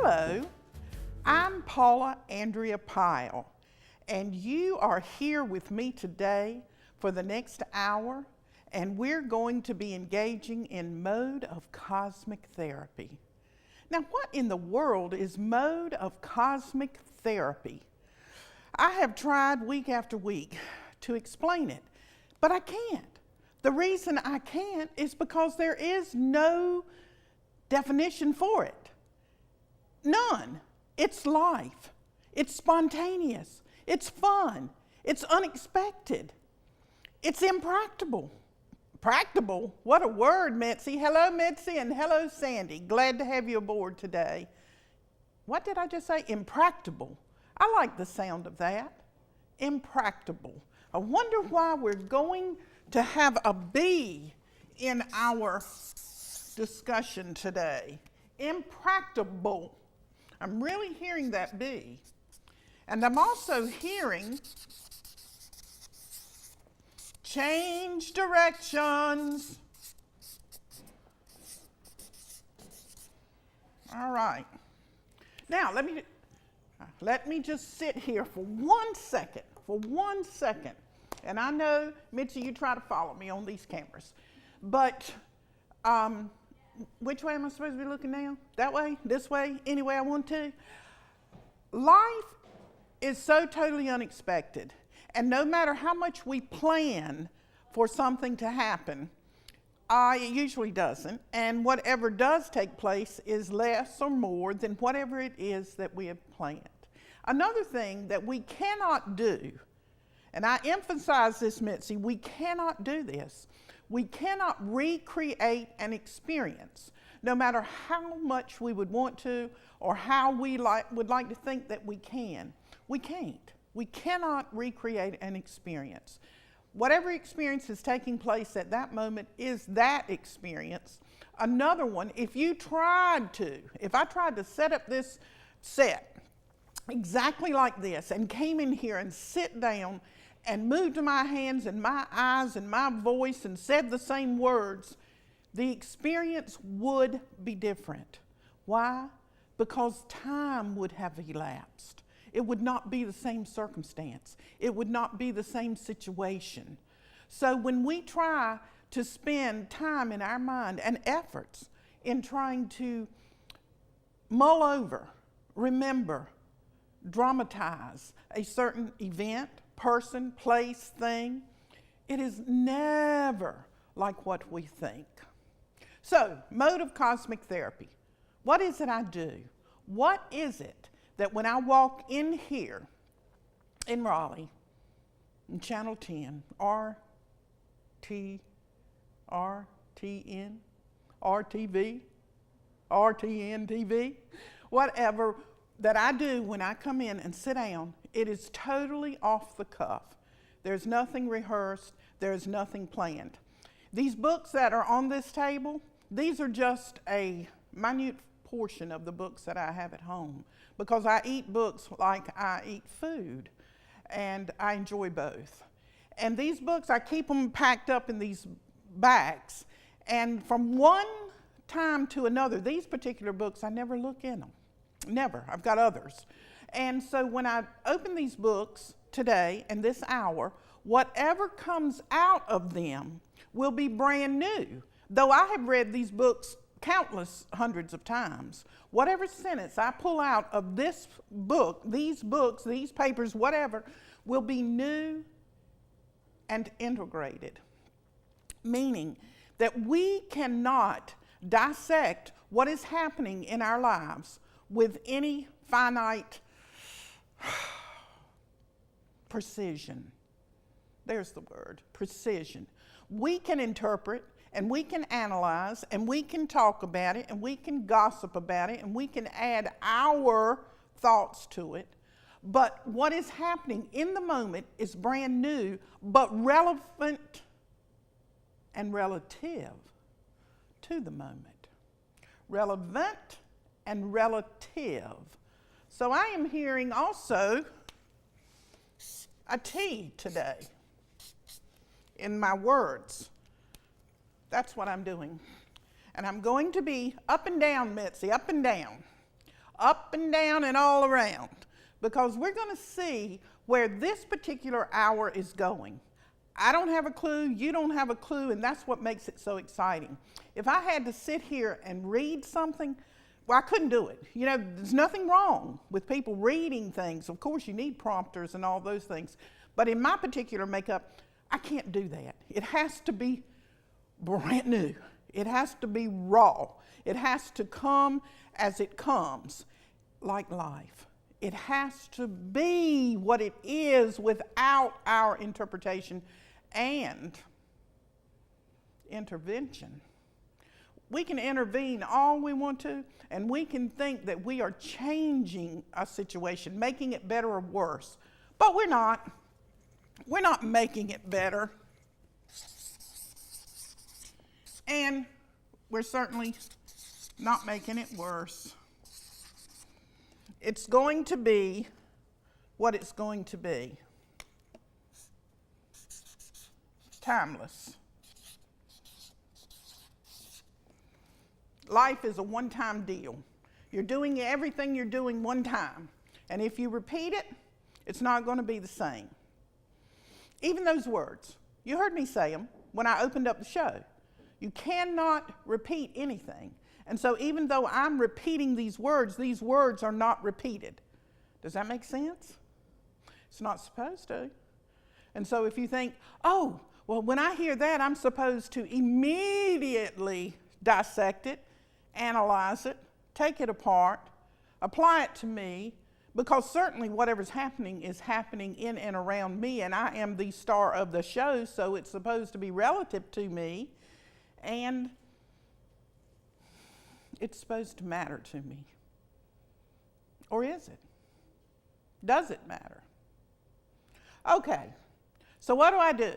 Hello, I'm Paula Andrea Pyle, and you are here with me today for the next hour, and we're going to be engaging in mode of cosmic therapy. Now, what in the world is mode of cosmic therapy? I have tried week after week to explain it, but I can't. The reason I can't is because there is no definition for it. None. It's life. It's spontaneous. It's fun. It's unexpected. It's impractical. Practical? What a word, Mitzi. Hello, Mitzi, and hello, Sandy. Glad to have you aboard today. What did I just say? Impractical. I like the sound of that. Impractical. I wonder why we're going to have a B in our discussion today. Impractical. I'm really hearing that B. And I'm also hearing change directions. All right. Now, let me just sit here for 1 second, And I know, Mitzi, you try to follow me on these cameras. But which way am I supposed to be looking now? That way? This way? Any way I want to? Life is so totally unexpected. And no matter how much we plan for something to happen, it usually doesn't. And whatever does take place is less or more than whatever it is that we have planned. Another thing that we cannot do, and I emphasize this, Mitzi, we cannot do this. We cannot recreate an experience, no matter how much we would want to or how we would like to think that we can. We can't. We cannot recreate an experience. Whatever experience is taking place at that moment is that experience. Another one, if I tried to set up this set exactly like this and came in here and sit down and moved my hands and my eyes and my voice and said the same words, the experience would be different. Why? Because time would have elapsed. It would not be the same circumstance. It would not be the same situation. So when we try to spend time in our mind and efforts in trying to mull over, remember, dramatize a certain event, person, place, thing, it is never like what we think. So, mode of cosmic therapy. What is it I do? What is it that when I walk in here in Raleigh, in Channel 10, RTN, RTV, RTN TV, whatever that I do when I come in and sit down, it is totally off the cuff. There's nothing rehearsed. There's nothing planned. These books that are on this table, these are just a minute portion of the books that I have at home because I eat books like I eat food, and I enjoy both. And these books, I keep them packed up in these bags, and from one time to another, these particular books, I never look in them. Never. I've got others. And so when I open these books today and this hour, whatever comes out of them will be brand new. Though I have read these books countless hundreds of times, whatever sentence I pull out of this book, these papers, whatever, will be new and integrated. Meaning that we cannot dissect what is happening in our lives with any finite precision. There's the word, precision. We can interpret and we can analyze and we can talk about it and we can gossip about it and we can add our thoughts to it. But what is happening in the moment is brand new, but relevant and relative to the moment. Relevant and relative. So I am hearing also a T today in my words. That's what I'm doing. And I'm going to be up and down, Mitzi, up and down. up and down and all around, because we're going to see where this particular hour is going. I don't have a clue, you don't have a clue, and that's what makes it so exciting. If I had to sit here and read something, well, I couldn't do it. You know, there's nothing wrong with people reading things. Of course, you need prompters and all those things. But in my particular makeup, I can't do that. It has to be brand new. It has to be raw. It has to come as it comes, like life. It has to be what it is without our interpretation and intervention. We can intervene all we want to, and we can think that we are changing a situation, making it better or worse. But we're not. We're not making it better. And we're certainly not making it worse. It's going to be what it's going to be. Timeless. Life is a one-time deal. You're doing everything you're doing one time. And if you repeat it, it's not going to be the same. Even those words, you heard me say them when I opened up the show. You cannot repeat anything. And so even though I'm repeating these words are not repeated. Does that make sense? It's not supposed to. And so if you think, oh, well, when I hear that, I'm supposed to immediately dissect it, analyze it, take it apart, apply it to me, because certainly whatever's happening is happening in and around me, and I am the star of the show, so it's supposed to be relative to me, and it's supposed to matter to me. Or is it? Does it matter? Okay, so what do?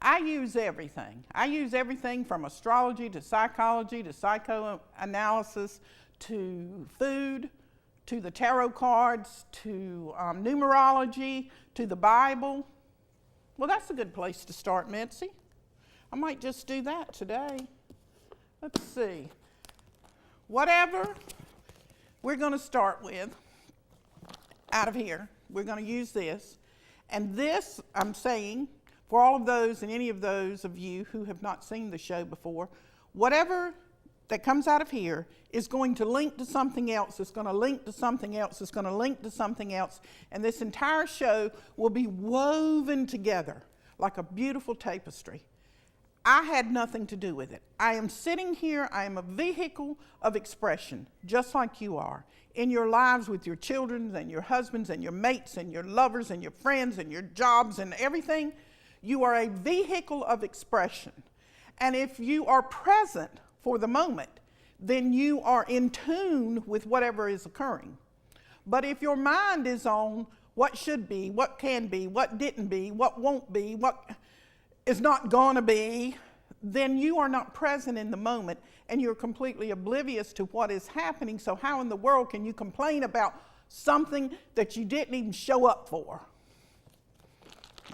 I use everything. I use everything from astrology to psychology to psychoanalysis to food to the tarot cards to numerology to the Bible. Well, that's a good place to start, Mitzi. I might just do that today. Let's see. Whatever we're going to start with out of here, we're going to use this. And this, I'm saying, for all of those and any of those of you who have not seen the show before, whatever that comes out of here is going to link to something else, it's going to link to something else, it's going to link to something else, and this entire show will be woven together like a beautiful tapestry. I had nothing to do with it. I am sitting here, I am a vehicle of expression, just like you are, in your lives with your children and your husbands and your mates and your lovers and your friends and your jobs and everything. You are a vehicle of expression. And if you are present for the moment, then you are in tune with whatever is occurring. But if your mind is on what should be, what can be, what didn't be, what won't be, what is not going to be, then you are not present in the moment and you're completely oblivious to what is happening. So how in the world can you complain about something that you didn't even show up for?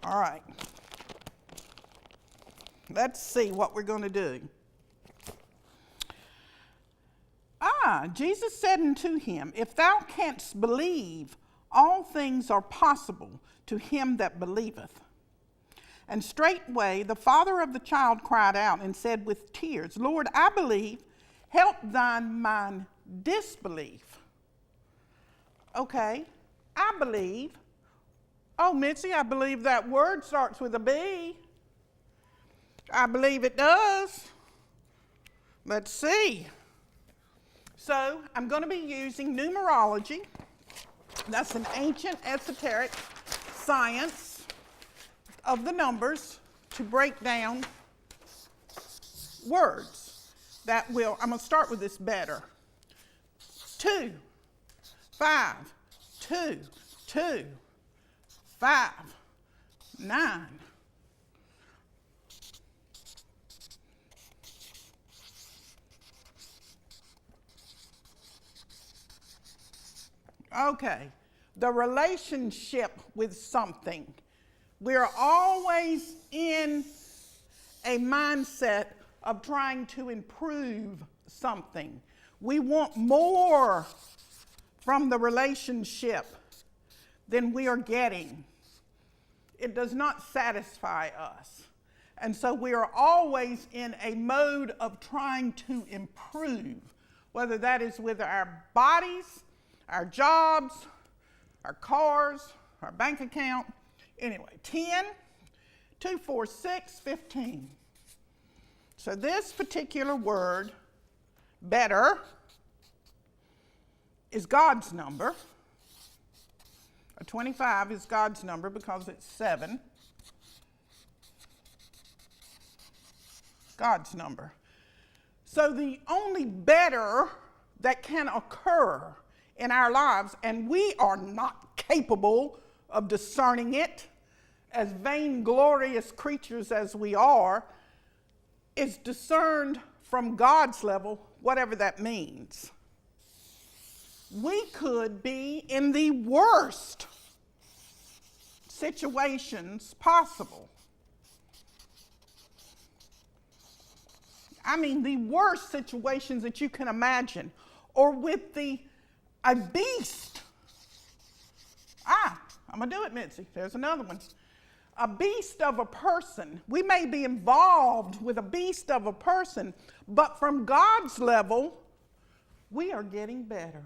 All right. Let's see what we're going to do. Jesus said unto him, if thou canst believe, all things are possible to him that believeth. And straightway the father of the child cried out and said with tears, Lord, I believe, help thine mine disbelief. Okay, I believe. Oh, Mitzi, I believe that word starts with a B. I believe it does. Let's see. So I'm going to be using numerology. That's an ancient esoteric science of the numbers to break down words that will, I'm going to start with this better. 2, 5, 2, 2, 5, 9. Okay, the relationship with something. We're always in a mindset of trying to improve something. We want more from the relationship than we are getting, it does not satisfy us. And so we are always in a mode of trying to improve, whether that is with our bodies, our jobs, our cars, our bank account. Anyway, 10, 2, 4, 6, 15. So this particular word, better, is God's number. A 25 is God's number because it's 7. God's number. So the only better that can occur in our lives, and we are not capable of discerning it, as vainglorious creatures as we are, is discerned from God's level, whatever that means. We could be in the worst situations possible. I mean, the worst situations that you can imagine, or with a beast. I'm going to do it, Mitzi. There's another one. A beast of a person. We may be involved with a beast of a person, but from God's level, we are getting better.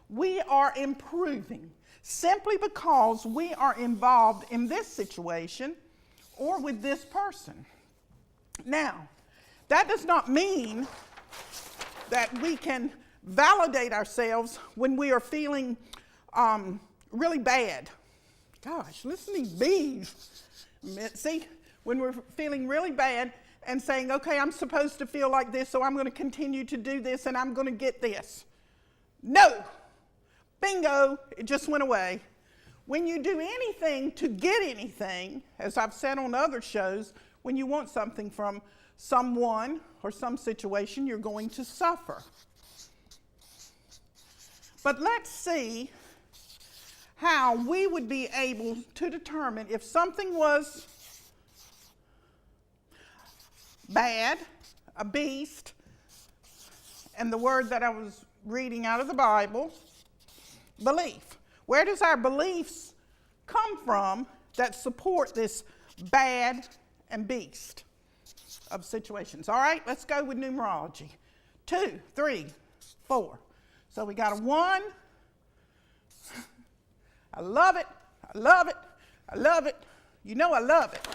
We are improving simply because we are involved in this situation or with this person. Now, that does not mean that we can validate ourselves when we are feeling really bad. Gosh, listen to these bees, Mitzi. When we're feeling really bad and saying, okay, I'm supposed to feel like this, so I'm going to continue to do this and I'm going to get this. No. Bingo, it just went away. When you do anything to get anything, as I've said on other shows, when you want something from someone or some situation, you're going to suffer. But let's see how we would be able to determine if something was bad, a beast, and the word that I was reading out of the Bible, belief. Where does our beliefs come from that support this bad and beast of situations? All right, let's go with numerology. 2, 3, 4. So we got a 1. I love it. I love it. I love it. You know I love it.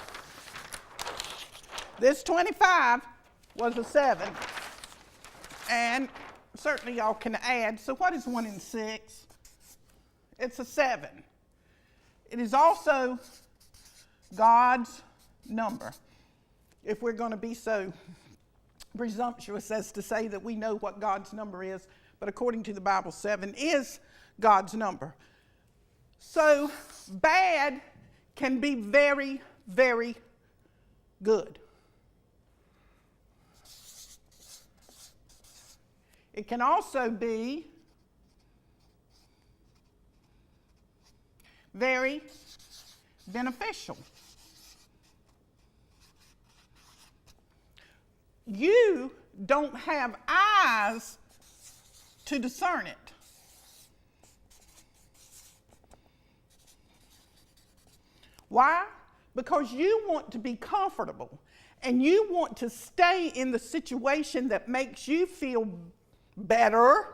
This 25 was a 7. And certainly y'all can add. So what is 1 and 6? It's a 7. It is also God's number. If we're going to be so presumptuous as to say that we know what God's number is, but according to the Bible, 7 is God's number. So bad can be very, very good. It can also be very beneficial. You don't have eyes to discern it. Why? Because you want to be comfortable and you want to stay in the situation that makes you feel better.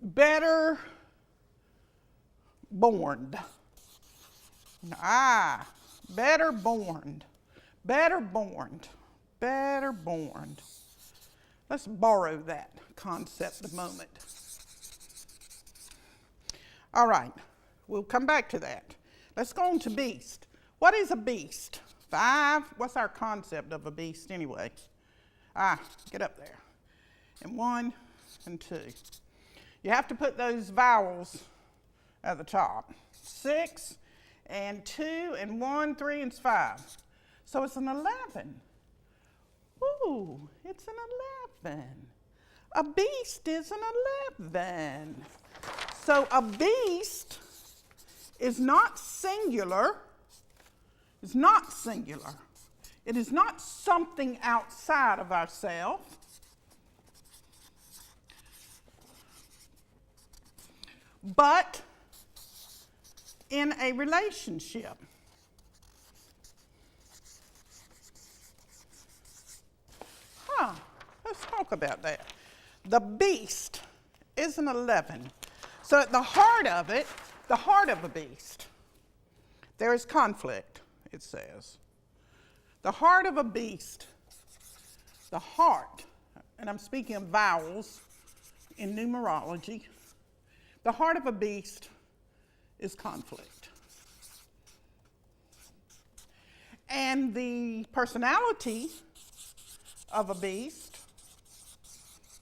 Better born. Better born. Better born. Better born. Let's borrow that concept a moment. All right, we'll come back to that. Let's go on to beast. What is a beast? 5. What's our concept of a beast anyway? Get up there. And 1 and 2. You have to put those vowels at the top. 6 and 2 and 1, 3 and 5. So it's an 11. Ooh, it's an 11. A beast is an 11. So a beast is not singular. It's not singular. It is not something outside of ourselves. but in a relationship. Let's talk about that. The beast is an 11. So at the heart of it, the heart of a beast, there is conflict, it says. The heart of a beast, the heart, and I'm speaking of vowels in numerology, the heart of a beast is conflict. And the personality of a beast,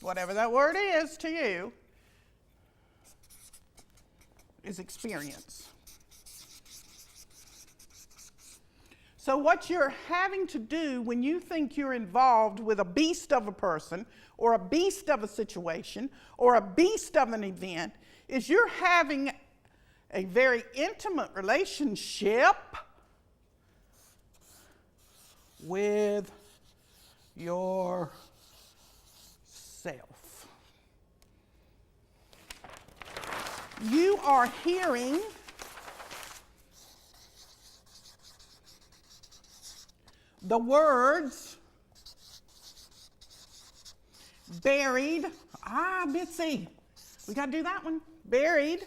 whatever that word is to you, is experience. So what you're having to do when you think you're involved with a beast of a person or a beast of a situation or a beast of an event is you're having a very intimate relationship with yourself. You are hearing the words buried, Bitsy, we got to do that one, buried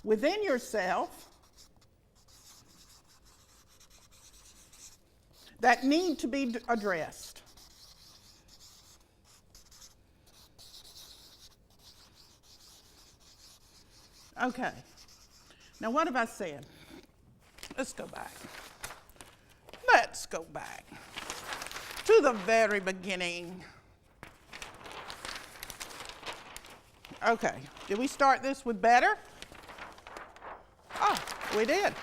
within yourself that need to be addressed. Okay, now what have I said? Let's go back. Let's go back to the very beginning. Okay, did we start this with better? Oh, we did.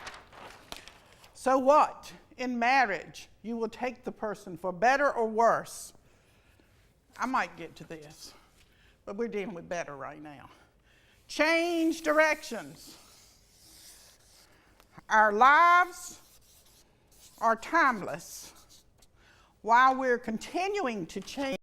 So what? In marriage, you will take the person for better or worse. I might get to this, but we're dealing with better right now. Change directions. Our lives are timeless. While we're continuing to change